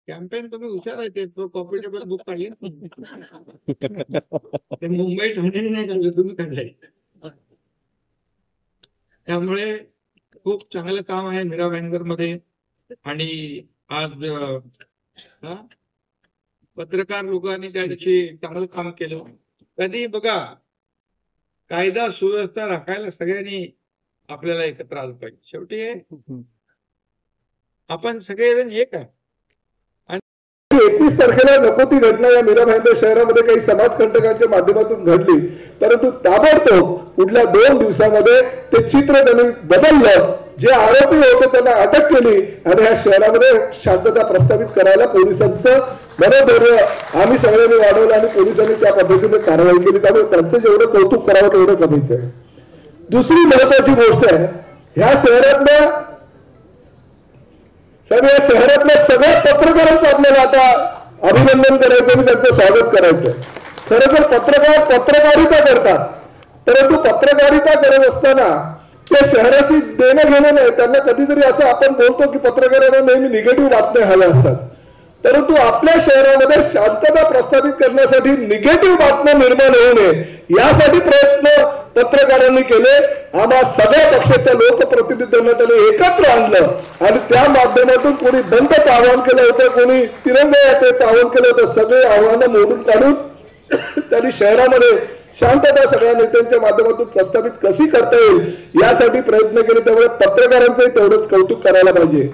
Campaign तुम्ही हुशार आहे. ते प्रॉफिटेबल बुक काढले ते मुंबई ठाणे नाही काढलं, तुम्ही काढलंय. त्यामुळे खूप चांगलं काम आहे मीरा भाईंदर मध्ये. आणि आज पत्रकार लोकांनी त्या दिवशी चांगलं काम केलं. कधी बघा, कायदा सुव्यवस्था राखायला सगळ्यांनी आपल्याला एकत्र आलं पाहिजे. शेवटी आपण सगळेजण एक आहे. 31 तारखेला नको ती घटना या मीरा भाईंदर शहरामध्ये काही समाजकंटकांच्या माध्यमातून घडली, परंतु ताबडतोब पुढल्या 2 दिवसामध्ये ते चित्र त्यांनी बदललं. जे आरोपी होते त्यांना अटक केली आणि या शहरामध्ये शांतता प्रस्थापित करायला पोलिसांचं मनोधैर्य आम्ही सगळ्यांनी वाढवलं आणि पोलिसांनी त्या पद्धतीने कारवाई केली. त्यामुळे त्यांचं जेवढं कौतुक करावं तेवढं कमीच आहे. दुसरी महत्वाची गोष्ट आहे, ह्या शहरातल्या सगळ्या पत्रकारांचं आपल्याला आता अभिनंदन करायचं आणि त्यांचं स्वागत करायचं. खरं तर पत्रकार पत्रकारिता करतात, परंतु पत्रकारिता करत असताना ते शहराशी देणं घेणं नाही. त्यांना कधीतरी असं आपण बोलतो की पत्रकारांना नेहमी निगेटिव्ह बातम्या हव्या असतात, परंतु आपल्या शहरामध्ये शांतता प्रस्थापित करण्यासाठी निगेटिव्ह बातम्या निर्माण होऊ नये यासाठी प्रयत्न पत्रकारांनी केले. आम्हा सगळ्या पक्षाच्या लोकप्रतिनिधींना त्यांनी एकत्र आणलं आणि त्या माध्यमातून कोणी बंदचं आवाहन केलं होतं, कोणी तिरंगा यात्रेचं आवाहन केलं होतं. सगळे आव्हानं मोडून काढून त्यांनी शहरामध्ये शांतता सगळ्या नेत्यांच्या माध्यमातून प्रस्थापित कशी करता येईल यासाठी प्रयत्न केले. त्यामुळे पत्रकारांचंही तेवढंच कौतुक करायला पाहिजे.